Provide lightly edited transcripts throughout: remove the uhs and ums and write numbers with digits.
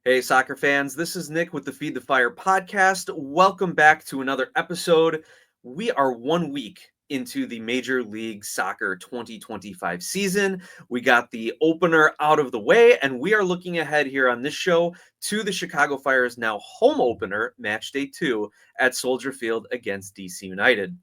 Hey, soccer fans, this is Nick with the Feed the Fire podcast. Welcome back to another episode. We are 1 week into the Major League Soccer 2025 season. We got the opener out of the way, and we are looking ahead here on this show to the Chicago Fire's now home opener, match day 2 at Soldier Field against DC United.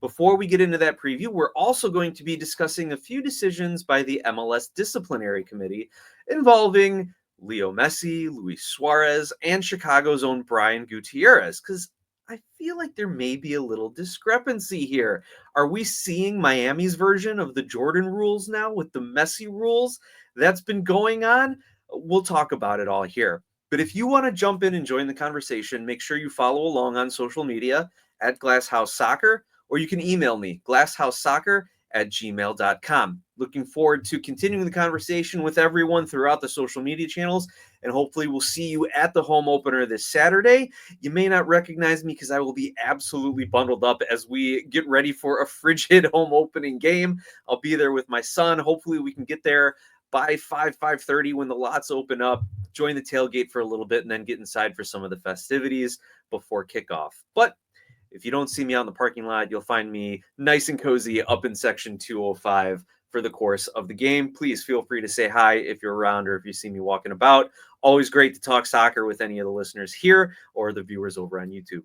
Before we get into that preview, we're also going to be discussing a few decisions by the MLS Disciplinary Committee involving Leo Messi, Luis Suarez, and Chicago's own Brian Gutierrez, because I feel like there may be a little discrepancy here. Are we seeing Miami's version of the Jordan rules now with the Messi rules that's been going on? We'll talk about it all here. But if you want to jump in and join the conversation, make sure you follow along on social media at Glasshouse Soccer, or you can email me, glasshouseSoccer@gmail.com. Looking forward to continuing the conversation with everyone throughout the social media channels, and hopefully we'll see you at the home opener this Saturday. You may not recognize me because I will be absolutely bundled up as we get ready for a frigid home opening game. I'll be there with my son. Hopefully we can get there by 5:30 when the lots open up, join the tailgate for a little bit, and then get inside for some of the festivities before kickoff. But if you don't see me out in the parking lot, you'll find me nice and cozy up in section 205 for the course of the game. Please feel free to say hi if you're around or if you see me walking about. Always great to talk soccer with any of the listeners here or the viewers over on YouTube.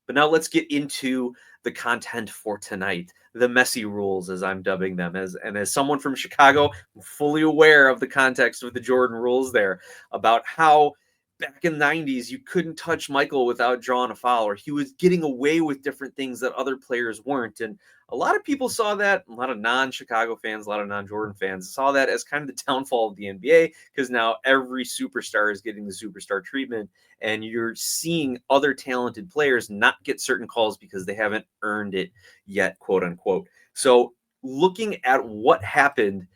But now let's get into the content for tonight, the Messi Rules, as I'm dubbing them. As someone from Chicago, I'm fully aware of the context of the Jordan rules there, about how back in the 90s, you couldn't touch Michael without drawing a foul, or he was getting away with different things that other players weren't. And a lot of people saw that, a lot of non-Chicago fans, a lot of non-Jordan fans saw that as kind of the downfall of the NBA, because now every superstar is getting the superstar treatment, and you're seeing other talented players not get certain calls because they haven't earned it yet, quote unquote. So looking at what happened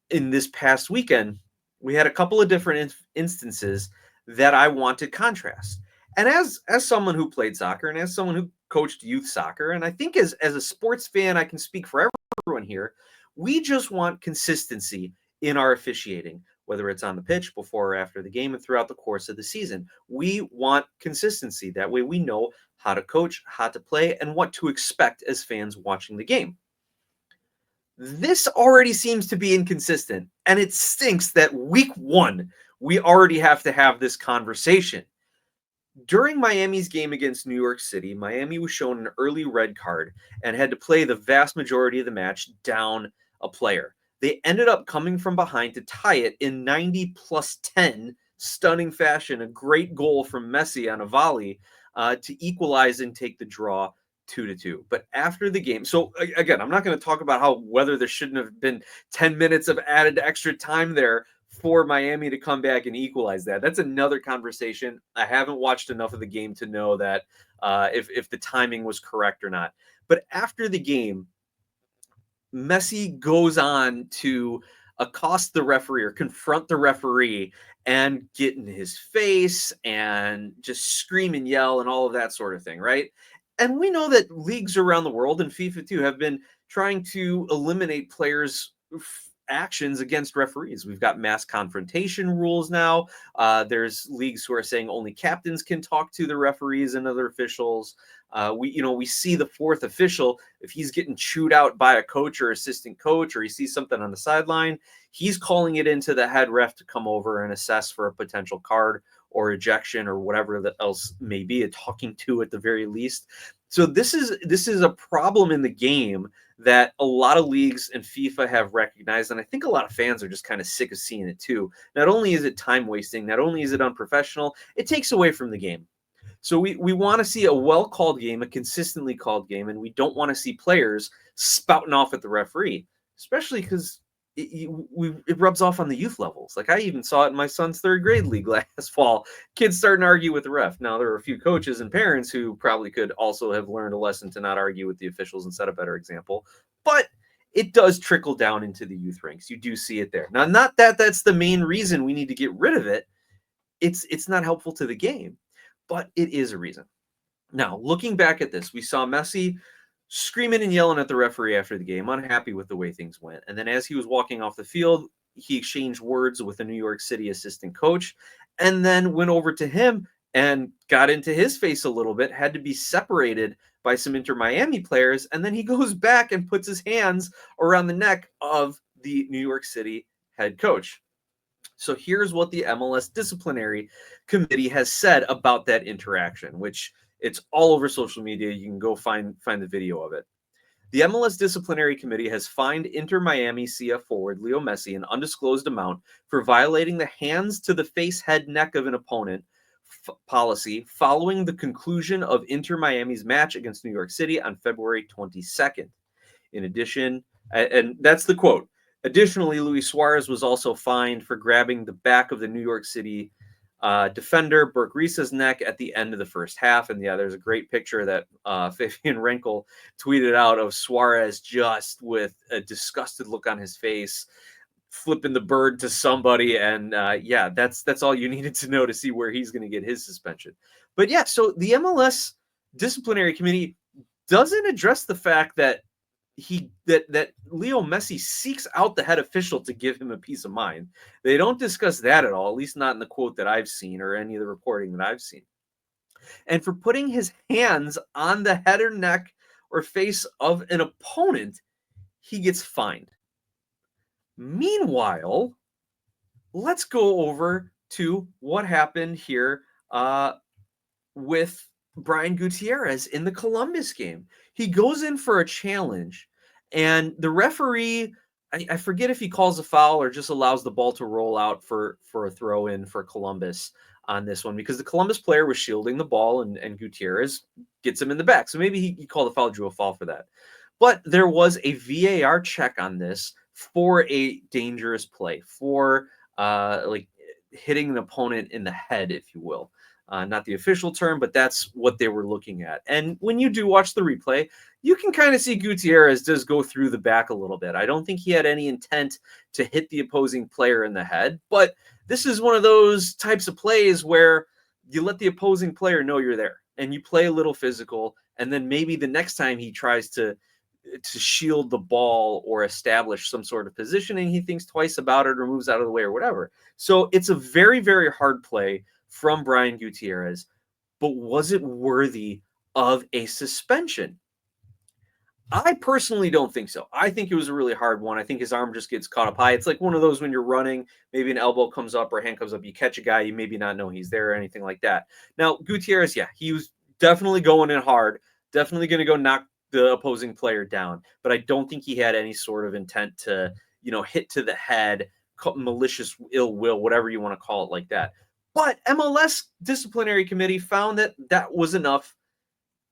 in this past weekend, we had a couple of different instances that I want to contrast. And as someone who played soccer and as someone who coached youth soccer, and I think as a sports fan, I can speak for everyone here, we just want consistency in our officiating, whether it's on the pitch, before or after the game, and throughout the course of the season. We want consistency. That way we know how to coach, how to play, and what to expect as fans watching the game. This already seems to be inconsistent, and it stinks that week 1, we already have to have this conversation. During Miami's game against New York City, Miami was shown an early red card and had to play the vast majority of the match down a player. They ended up coming from behind to tie it in 90+10 stunning fashion, a great goal from Messi on a volley to equalize and take the draw 2-2. But after the game, so again, I'm not going to talk about whether there shouldn't have been 10 minutes of added extra time there for Miami to come back and equalize that. That's another conversation. I haven't watched enough of the game to know that if the timing was correct or not. But after the game, Messi goes on to accost the referee or confront the referee and get in his face and just scream and yell and all of that sort of thing, right? And we know that leagues around the world and FIFA too have been trying to eliminate players' actions against referees. We've got mass confrontation rules now. There's leagues who are saying only captains can talk to the referees and other officials. We see the fourth official, if he's getting chewed out by a coach or assistant coach, or he sees something on the sideline, he's calling it into the head ref to come over and assess for a potential card or ejection or whatever else may be, a talking to at the very least. So this is a problem in the game that a lot of leagues and FIFA have recognized, and I think a lot of fans are just kind of sick of seeing it too. Not only is it time wasting, not only is it unprofessional, it takes away from the game. So we want to see a well-called game, a consistently called game, and we don't want to see players spouting off at the referee, especially because it rubs off on the youth levels. Like I even saw it in my son's 3rd grade league last fall. Kids starting to argue with the ref. Now, there are a few coaches and parents who probably could also have learned a lesson to not argue with the officials and set a better example. But it does trickle down into the youth ranks. You do see it there. Now, not that that's the main reason we need to get rid of it. It's not helpful to the game, but it is a reason. Now, looking back at this, we saw Messi screaming and yelling at the referee after the game, unhappy with the way things went. And then as he was walking off the field, he exchanged words with a New York City assistant coach. and then went over to him and got into his face a little bit, had to be separated by some Inter Miami players, and then he goes back and puts his hands around the neck of the New York City head coach. So here's what the MLS Disciplinary Committee has said about that interaction, which it's all over social media. You can go find the video of it. The MLS Disciplinary Committee has fined Inter Miami CF forward Leo Messi an undisclosed amount for violating the hands to the face, head, neck of an opponent policy following the conclusion of Inter Miami's match against New York City on February 22nd. In addition, and that's the quote. Additionally, Luis Suarez was also fined for grabbing the back of the New York City defender Burke Risa's neck at the end of the first half. And yeah, there's a great picture that Fabian Renkel tweeted out of Suarez just with a disgusted look on his face, flipping the bird to somebody. And yeah, that's all you needed to know to see where he's going to get his suspension. But yeah, so the MLS Disciplinary Committee doesn't address the fact that that Leo Messi seeks out the head official to give him a peace of mind. They don't discuss that at all, at least not in the quote that I've seen or any of the reporting that I've seen. And for putting his hands on the head or neck or face of an opponent, he gets fined. Meanwhile, let's go over to what happened here with Brian Gutierrez in the Columbus game. He goes in for a challenge, and the referee, I forget if he calls a foul or just allows the ball to roll out for a throw in for Columbus on this one, because the Columbus player was shielding the ball and Gutierrez gets him in the back. So maybe he called a foul, drew a foul for that. But there was a VAR check on this for a dangerous play, for like hitting an opponent in the head, if you will. Not the official term, but that's what they were looking at. And when you do watch the replay, you can kind of see Gutierrez does go through the back a little bit. I don't think he had any intent to hit the opposing player in the head, but this is one of those types of plays where you let the opposing player know you're there and you play a little physical, and then maybe the next time he tries to shield the ball or establish some sort of positioning, he thinks twice about it or moves out of the way or whatever. So it's a very, very hard play from Brian Gutierrez, but was it worthy of a suspension? I personally don't think so. I think it was a really hard one. I think his arm just gets caught up high. It's like one of those when you're running, maybe an elbow comes up or a hand comes up, you catch a guy, you maybe not know he's there or anything like that. Now, Gutierrez, yeah, he was definitely going in hard, definitely going to go knock the opposing player down, but I don't think he had any sort of intent to, hit to the head, malicious ill will, whatever you want to call it like that. But MLS Disciplinary Committee found that that was enough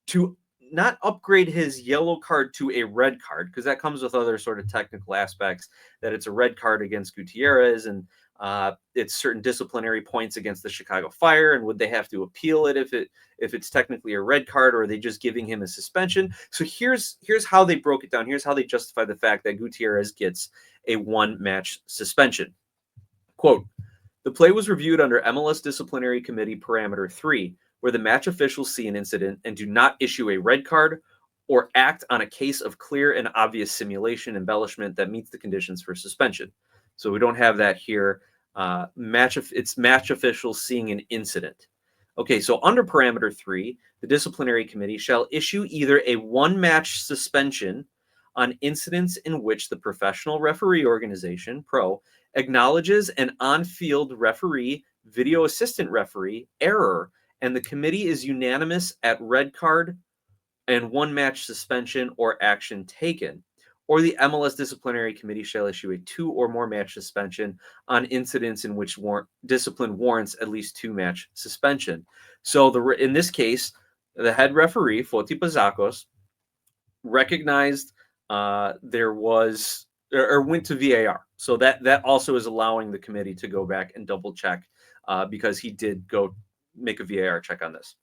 to not upgrade his yellow card to a red card, because that comes with other sort of technical aspects, that it's a red card against Gutierrez, and it's certain disciplinary points against the Chicago Fire, and would they have to appeal it if it's technically a red card, or are they just giving him a suspension? So here's how they broke it down. Here's how they justify the fact that Gutierrez gets a one-match suspension. Quote, "The play was reviewed under MLS Disciplinary Committee Parameter 3, where the match officials see an incident and do not issue a red card or act on a case of clear and obvious simulation embellishment that meets the conditions for suspension." So we don't have that here. It's match officials seeing an incident. Okay, so under Parameter 3, the Disciplinary Committee shall issue either a one-match suspension on incidents in which the professional referee organization, PRO, acknowledges an on-field referee, video assistant referee error, and the committee is unanimous at red card and one-match suspension or action taken. Or the MLS Disciplinary Committee shall issue a 2 or more match suspension on incidents in which discipline warrants at least 2-match suspension. So in this case, the head referee, Foti Pazakos, recognized there was or went to VAR. So that also is allowing the committee to go back and double check because he did go make a VAR check on this.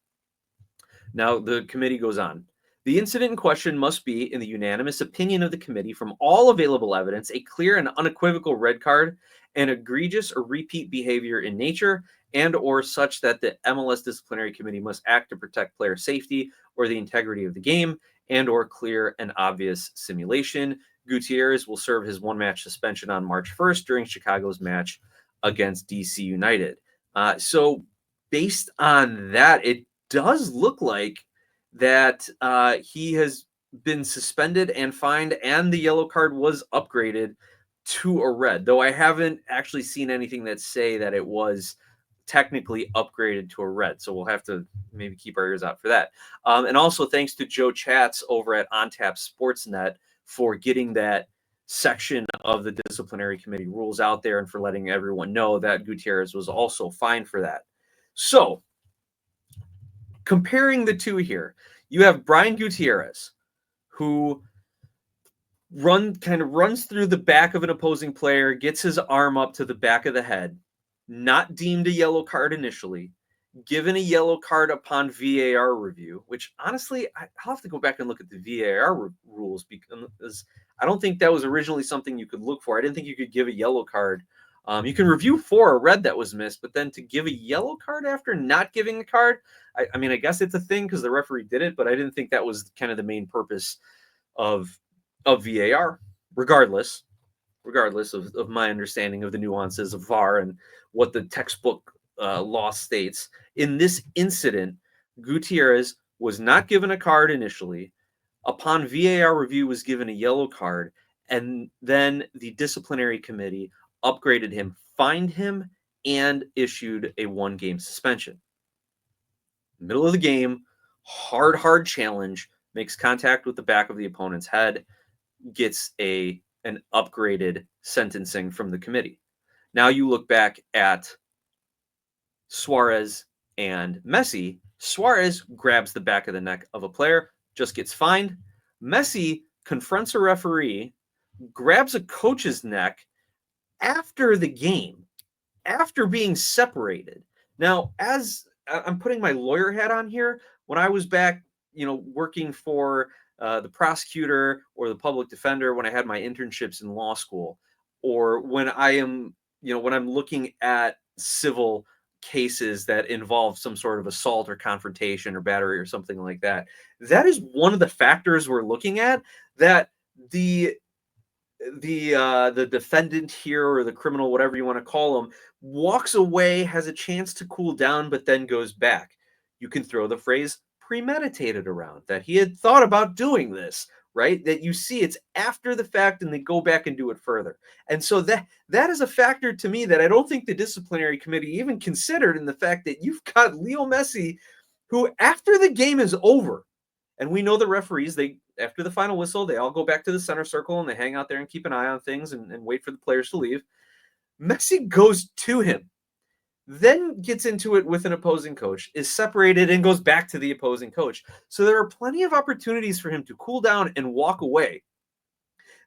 Now the committee goes on. The incident in question must be, in the unanimous opinion of the committee, from all available evidence, a clear and unequivocal red card, and egregious or repeat behavior in nature, and or such that the MLS Disciplinary Committee must act to protect player safety or the integrity of the game, and or clear and obvious simulation. Gutierrez will serve his one-match suspension on March 1st during Chicago's match against DC United. So based on that, it does look like that he has been suspended and fined, and the yellow card was upgraded to a red, though I haven't actually seen anything that say that it was technically upgraded to a red. So we'll have to maybe keep our ears out for that. And also thanks to Joe Chats over at OnTap Sportsnet for getting that section of the disciplinary committee rules out there and for letting everyone know that Gutierrez was also fined for that. So comparing the two here, you have Brian Gutierrez, who runs through the back of an opposing player, gets his arm up to the back of the head, not deemed a yellow card initially, given a yellow card upon VAR review, which honestly, I'll have to go back and look at the VAR rules because I don't think that was originally something you could look for. I didn't think you could give a yellow card. You can review for a red that was missed, but then to give a yellow card after not giving a card, I mean, I guess it's a thing because the referee did it, but I didn't think that was kind of the main purpose of VAR. Regardless of my understanding of the nuances of VAR and what the textbook law states, in this incident, Gutierrez was not given a card initially. Upon VAR review, was given a yellow card, and then the disciplinary committee upgraded him, fined him, and issued a 1-game suspension. Middle of the game, hard challenge, makes contact with the back of the opponent's head, gets an upgraded sentencing from the committee. Now you look back at Suarez and Messi. Suarez grabs the back of the neck of a player, just gets fined. Messi confronts a referee, grabs a coach's neck after the game, after being separated. Now, as I'm putting my lawyer hat on here, when I was back, working for the prosecutor or the public defender, when I had my internships in law school, or when I'm looking at civil cases that involve some sort of assault or confrontation or battery or something like that, that is one of the factors we're looking at, that the defendant here, or the criminal, whatever you want to call him, walks away, has a chance to cool down, but then goes back. You can throw the phrase premeditated around, that he had thought about doing this, right? That you see it's after the fact and they go back and do it further. And so that is a factor to me that I don't think the disciplinary committee even considered, in the fact that you've got Leo Messi, who after the game is over, and we know the referees, after the final whistle, they all go back to the center circle and they hang out there and keep an eye on things and wait for the players to leave. Messi goes to him, then gets into it with an opposing coach, is separated, and goes back to the opposing coach. So there are plenty of opportunities for him to cool down and walk away.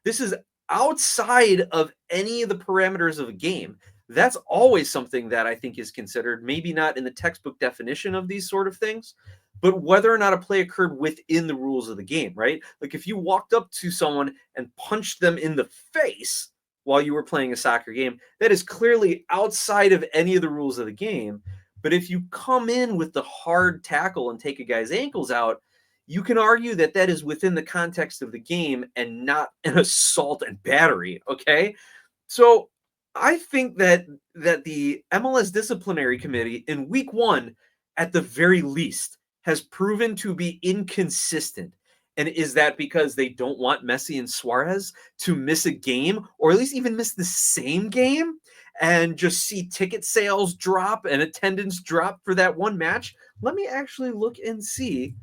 This is outside of any of the parameters of a game. That's always something that I think is considered, maybe not in the textbook definition of these sort of things, but whether or not a play occurred within the rules of the game, right? Like if you walked up to someone and punched them in the face while you were playing a soccer game, that is clearly outside of any of the rules of the game. But if you come in with the hard tackle and take a guy's ankles out, you can argue that that is within the context of the game and not an assault and battery, okay? So I think that the MLS Disciplinary Committee in week 1, at the very least, has proven to be inconsistent. And is that because they don't want Messi and Suarez to miss a game, or at least even miss the same game, and just see ticket sales drop and attendance drop for that one match? Let me actually look and see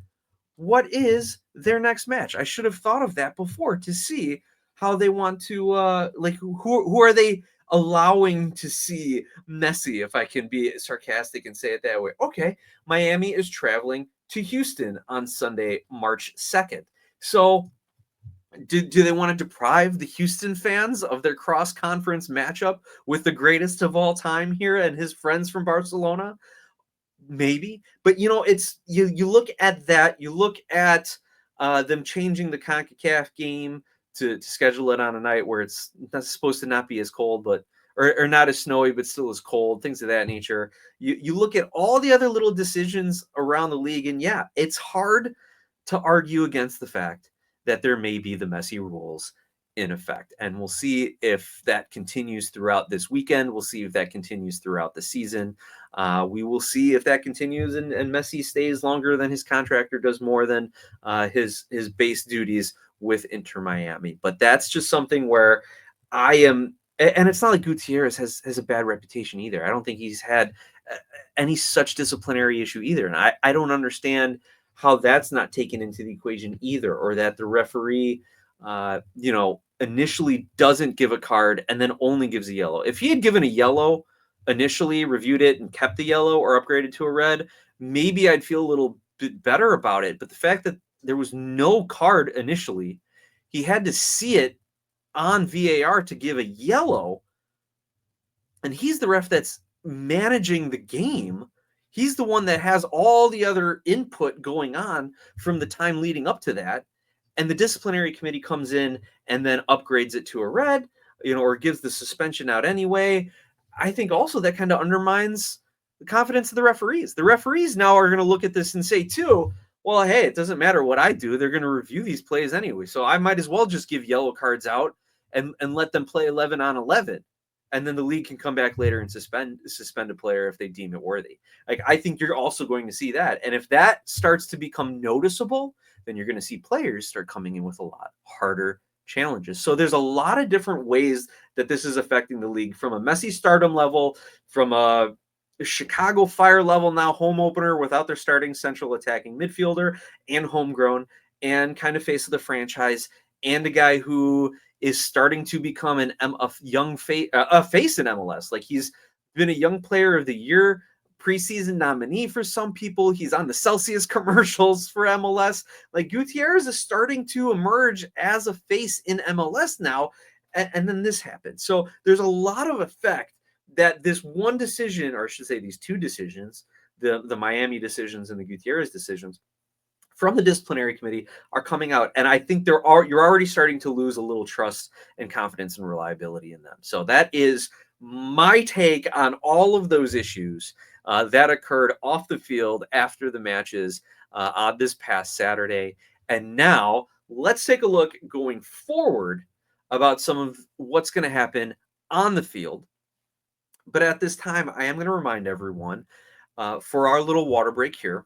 what is their next match. I should have thought of that before, to see how they want to, who are they allowing to see Messi, if I can be sarcastic and say it that way. Okay, Miami is traveling to Houston on Sunday, March 2nd. So do they want to deprive the Houston fans of their cross-conference matchup with the greatest of all time here and his friends from Barcelona? Maybe. But, it's you look at that, you look at them changing the CONCACAF game to schedule it on a night where it's not supposed to not be as cold, but or not as snowy, but still as cold, things of that nature. You look at all the other little decisions around the league, and yeah, it's hard to argue against the fact that there may be the Messi rules in effect. And we'll see if that continues throughout this weekend. We'll see if that continues throughout the season. We will see if that continues and Messi stays longer than his contract or does more than his base duties with Inter Miami. But that's just something where I am, and it's not like Gutierrez has a bad reputation either. I don't think he's had any such disciplinary issue either. And I don't understand how that's not taken into the equation either, or that the referee, initially doesn't give a card and then only gives a yellow. If he had given a yellow initially, reviewed it and kept the yellow or upgraded to a red, maybe I'd feel a little bit better about it. But the fact that there was no card initially, he had to see it on VAR to give a yellow, and he's the ref that's managing the game. He's the one that has all the other input going on from the time leading up to that. And the disciplinary committee comes in and then upgrades it to a red, or gives the suspension out anyway. I think also that kind of undermines the confidence of the referees. The referees now are going to look at this and say too, well, hey, it doesn't matter what I do. They're going to review these plays anyway. So I might as well just give yellow cards out and let them play 11 on 11. And then the league can come back later and suspend a player if they deem it worthy. Like, I think you're also going to see that. And if that starts to become noticeable, then you're going to see players start coming in with a lot harder challenges. So there's a lot of different ways that this is affecting the league, from a Messi stardom level, from a Chicago Fire level, now home opener without their starting central attacking midfielder and homegrown and kind of face of the franchise, and a guy who is starting to become a young face in MLS. Like, he's been a young player of the year preseason nominee for some people. He's on the Celsius commercials for MLS. Like, Gutierrez is starting to emerge as a face in MLS now. And then this happened. So there's a lot of effect that this one decision, or I should say these two decisions, the Miami decisions and the Gutierrez decisions from the disciplinary committee, are coming out. And I think you're already starting to lose a little trust and confidence and reliability in them. So that is my take on all of those issues that occurred off the field after the matches on this past Saturday. And now let's take a look going forward about some of what's going to happen on the field. But at this time, I am going to remind everyone, for our little water break here,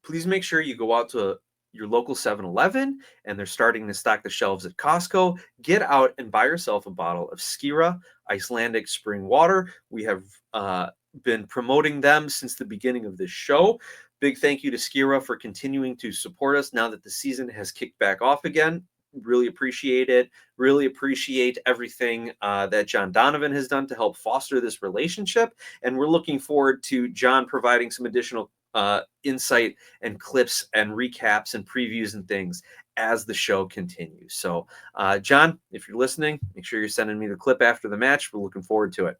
please make sure you go out to your local 7-Eleven, and they're starting to stock the shelves at Costco. Get out and buy yourself a bottle of Skira Icelandic spring water. We have been promoting them since the beginning of this show. Big thank you to Skira for continuing to support us now that the season has kicked back off again. Really appreciate it. Really appreciate everything that John Donovan has done to help foster this relationship. And we're looking forward to John providing some additional insight and clips and recaps and previews and things as the show continues. So, John, if you're listening, make sure you're sending me the clip after the match. We're looking forward to it.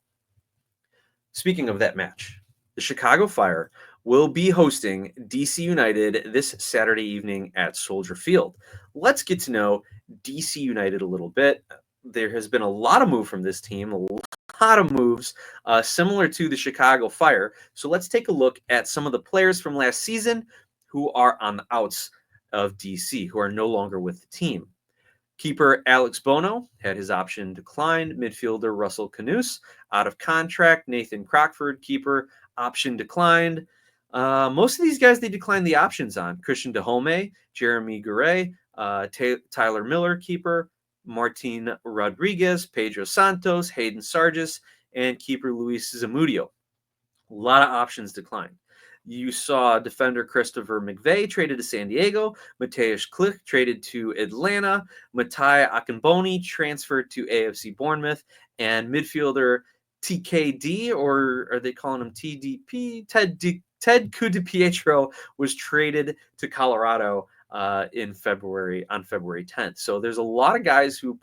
Speaking of that match, the Chicago Fire will be hosting DC United this Saturday evening at Soldier Field. Let's get to know DC United a little bit. There has been a lot of move from this team, a lot of moves similar to the Chicago Fire. So let's take a look at some of the players from last season who are on the outs of DC, who are no longer with the team. Keeper Alex Bono had his option declined. Midfielder Russell Canoes out of contract. Nathan Crockford, keeper, option declined. Most of these guys, they declined the options on. Christian Dahome, Jeremy Garay, Tyler Miller, keeper, Martin Rodriguez, Pedro Santos, Hayden Sargis, and keeper Luis Zamudio. A lot of options declined. You saw defender Christopher McVeigh traded to San Diego, Mateusz Klich traded to Atlanta, Matai Akinboni transferred to AFC Bournemouth, and midfielder TKD, or are they calling him TDP? Ted Kudipietro was traded to Colorado on February 10th. So there's a lot of guys who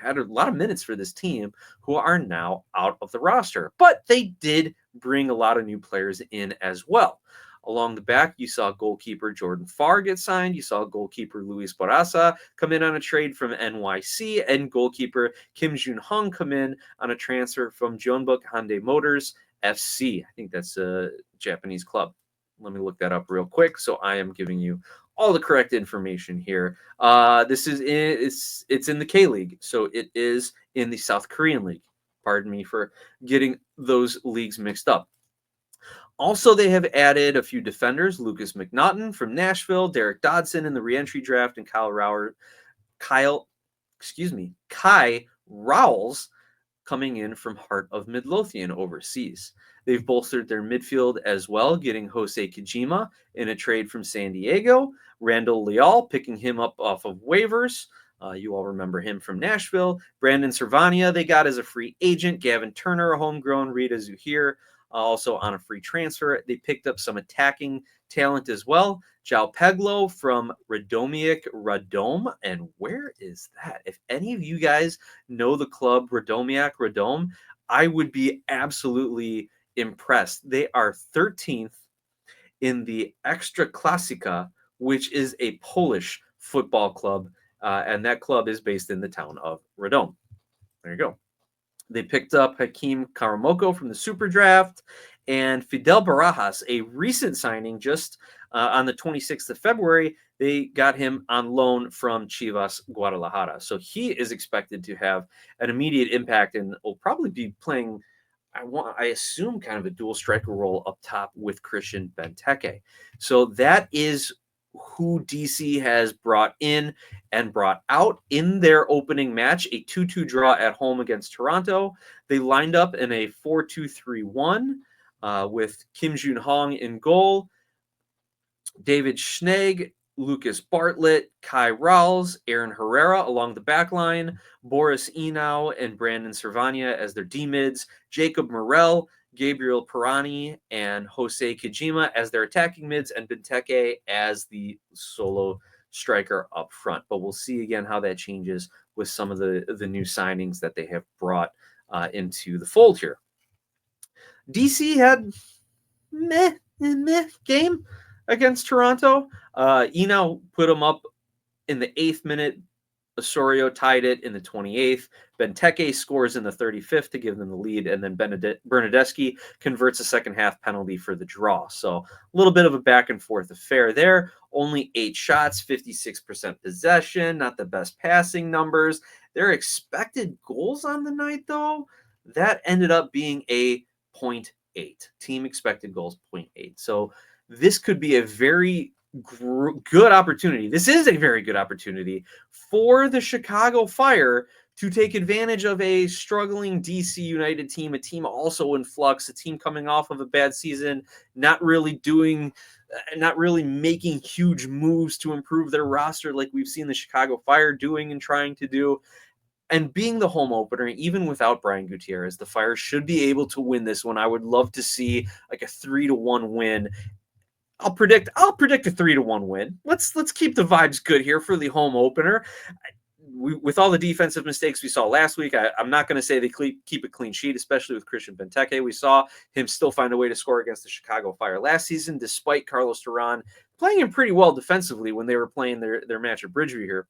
had a lot of minutes for this team who are now out of the roster, but they did bring a lot of new players in as well. Along the back, you saw goalkeeper Jordan Farr get signed. You saw goalkeeper Luis Barraza come in on a trade from NYC, and goalkeeper Kim Jun-hung come in on a transfer from Jeonbuk Hyundai Motors FC. I think that's a Japanese club. Let me look that up real quick. So I am giving you all the correct information here. This is it's in the K League, so it is in the South Korean League. Pardon me for getting those leagues mixed up. Also, they have added a few defenders: Lucas McNaughton from Nashville, Derek Dodson in the reentry draft, and Kai Rowles coming in from Heart of Midlothian overseas. They've bolstered their midfield as well, getting Jose Kojima in a trade from San Diego, Randall Leal picking him up off of waivers. You all remember him from Nashville. Brandon Servania they got as a free agent. Gavin Turner, a homegrown. Rita Zuhir also on a free transfer. They picked up some attacking talent as well. João Peglo from Radomiak Radom. And where is that? If any of you guys know the club Radomiak Radom, I would be absolutely impressed. They are 13th in the Ekstraklasa, which is a Polish football club. And that club is based in the town of Radom. There you go. They picked up Hakeem Karamoko from the Super Draft and Fidel Barajas, a recent signing just on the 26th of February. They got him on loan from Chivas Guadalajara. So he is expected to have an immediate impact and will probably be playing, I assume, kind of a dual striker role up top with Christian Benteke. So that is who DC has brought in and brought out in their opening match, a 2-2 draw at home against Toronto. They lined up in a 4-2-3-1 with Kim Jun-hong in goal, David Schnegg, Lucas Bartlett, Kai Rowles, Aaron Herrera along the back line, Boris Enau and Brandon Servania as their D-mids, Jacob Morel, Gabriel Pirani, and Jose Kojima as their attacking mids, and Benteke as the solo striker up front. But we'll see again how that changes with some of the new signings that they have brought into the fold here. DC had meh game against Toronto. Enau put them up in the 8th minute. Osorio tied it in the 28th. Benteke scores in the 35th to give them the lead, and then Bernadeschi converts a second-half penalty for the draw. So a little bit of a back-and-forth affair there. Only 8 shots, 56% possession, not the best passing numbers. Their expected goals on the night, though, that ended up being a 0.8. Team expected goals, 0.8. So this could be a very good opportunity. This is a very good opportunity for the Chicago Fire to take advantage of a struggling DC United team, a team also in flux, a team coming off of a bad season, not really making huge moves to improve their roster like we've seen the Chicago Fire doing and trying to do. And being the home opener, even without Brian Gutierrez, the Fire should be able to win this one. I would love to see like a 3-1 win. I'll predict a 3-1 win. Let's keep the vibes good here for the home opener. With all the defensive mistakes we saw last week, I'm not going to say they keep a clean sheet, especially with Christian Benteke. We saw him still find a way to score against the Chicago Fire last season, despite Carlos Duran playing him pretty well defensively when they were playing their match at Bridgeview here.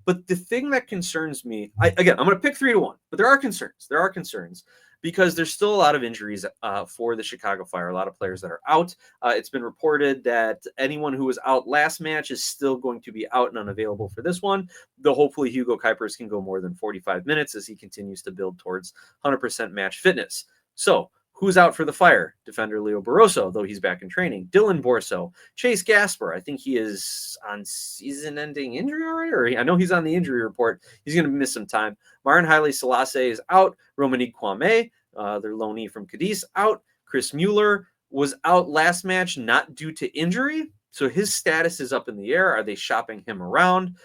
But the thing that concerns me, I'm going to pick 3-1, but there are concerns. There are concerns because there's still a lot of injuries for the Chicago Fire, a lot of players that are out. It's been reported that anyone who was out last match is still going to be out and unavailable for this one, though hopefully Hugo Kuipers can go more than 45 minutes as he continues to build towards 100% match fitness. So who's out for the Fire? Defender Leo Barroso, though he's back in training. Dylan Borso. Chase Gasper. I think he is on season-ending injury already, or I know he's on the injury report. He's going to miss some time. Marin Haile Selassie is out. Romanique Kwame, their loanee from Cadiz, out. Chris Mueller was out last match, not due to injury. So his status is up in the air. Are they shopping him around?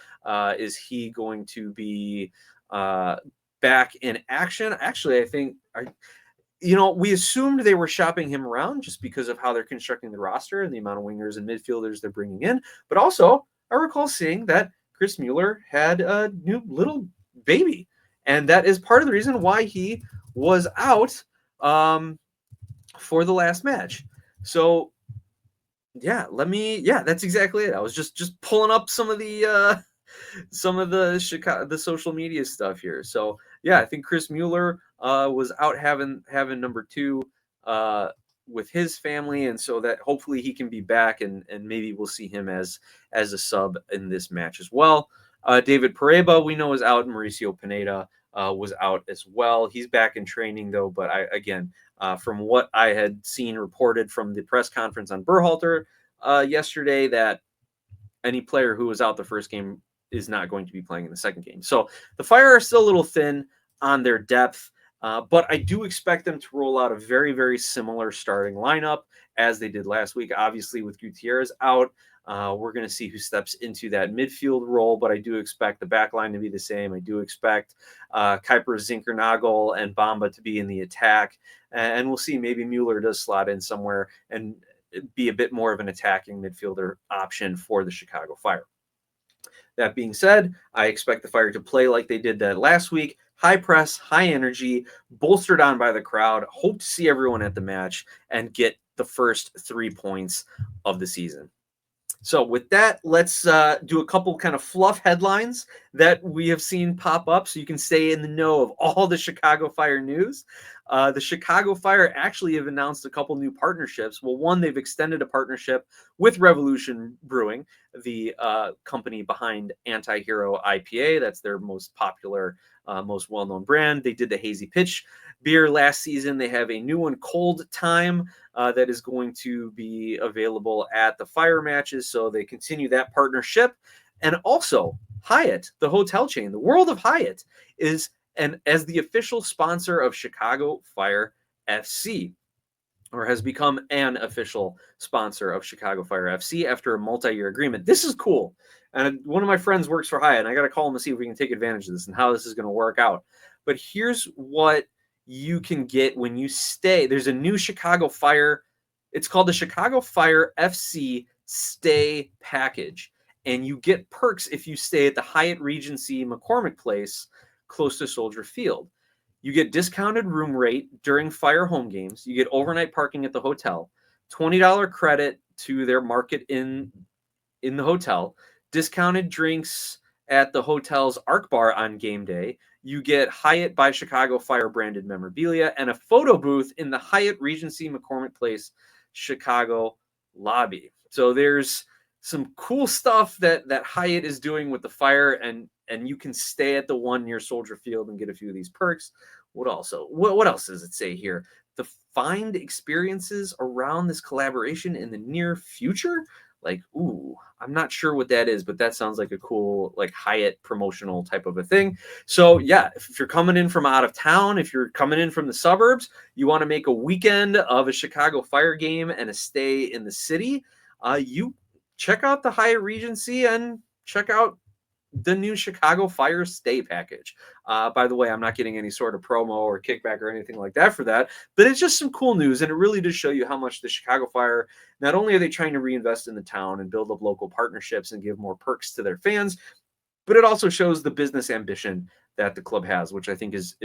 Is he going to be back in action? Actually, I think... we assumed they were shopping him around just because of how they're constructing the roster and the amount of wingers and midfielders they're bringing in. But also, I recall seeing that Chris Mueller had a new little baby. And that is part of the reason why he was out for the last match. So, that's exactly it. I was just pulling up some of the social media stuff here. So, I think Chris Mueller was out having number 2 with his family, and so that hopefully he can be back, and maybe we'll see him as a sub in this match as well. David Pareba, we know, is out. Mauricio Pineda was out as well. He's back in training though, but from what I had seen reported from the press conference on Berhalter yesterday, that any player who was out the first game is not going to be playing in the second game. So the Fire are still a little thin on their depth, but I do expect them to roll out a very, very similar starting lineup as they did last week. Obviously, with Gutierrez out, we're going to see who steps into that midfield role, but I do expect the back line to be the same. I do expect Kuiper, Zinkernagel, and Bamba to be in the attack, and we'll see. Maybe Mueller does slot in somewhere and be a bit more of an attacking midfielder option for the Chicago Fire. That being said, I expect the Fire to play like they did that last week. High press, high energy, bolstered on by the crowd. Hope to see everyone at the match and get the first 3 points of the season. So with that, let's do a couple kind of fluff headlines that we have seen pop up so you can stay in the know of all the Chicago Fire news. The Chicago Fire actually have announced a couple new partnerships. Well, one, they've extended a partnership with Revolution Brewing, the company behind Anti-Hero IPA. That's their most popular, most well-known brand. They did the Hazy Pitch beer last season. They have a new one, Cold Time, that is going to be available at the Fire matches. So they continue that partnership. And also, Hyatt, the hotel chain, the World of Hyatt, is as the official sponsor of Chicago Fire FC, or has become an official sponsor of Chicago Fire FC after a multi-year agreement. This is cool. And one of my friends works for Hyatt, and I got to call him to see if we can take advantage of this and how this is going to work out. But here's what you can get when you stay. There's a new Chicago Fire. It's called the Chicago Fire FC Stay Package. And you get perks if you stay at the Hyatt Regency McCormick Place close to Soldier Field. You get discounted room rate during Fire home games. You get overnight parking at the hotel, $20 credit to their market in the hotel, discounted drinks at the hotel's Arc Bar on game day. You get Hyatt by Chicago Fire branded memorabilia and a photo booth in the Hyatt Regency McCormick Place Chicago lobby. So there's some cool stuff that Hyatt is doing with the Fire, and you can stay at the one near Soldier Field and get a few of these perks. What else does it say here? The find experiences around this collaboration in the near future. Like, ooh, I'm not sure what that is, but that sounds like a cool, like, Hyatt promotional type of a thing. So yeah, if you're coming in from out of town, if you're coming in from the suburbs, you want to make a weekend of a Chicago Fire game and a stay in the city, you check out the Hyatt Regency and check out the new Chicago Fire Stay Package. By the way, I'm not getting any sort of promo or kickback or anything like that for that, but it's just some cool news, and it really does show you how much the Chicago Fire, not only are they trying to reinvest in the town and build up local partnerships and give more perks to their fans, but it also shows the business ambition that the club has, which I think is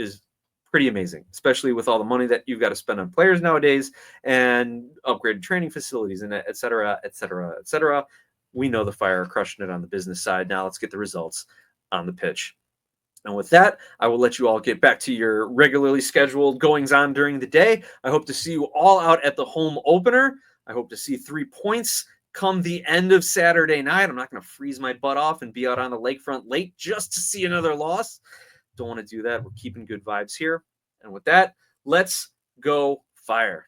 pretty amazing, especially with all the money that you've got to spend on players nowadays and upgraded training facilities and et cetera, et cetera, et cetera. We know the Fire are crushing it on the business side. Now let's get the results on the pitch. And with that, I will let you all get back to your regularly scheduled goings-on during the day. I hope to see you all out at the home opener. I hope to see 3 points come the end of Saturday night. I'm not going to freeze my butt off and be out on the lakefront late just to see another loss. Don't want to do that. We're keeping good vibes here. And with that, let's go Fire.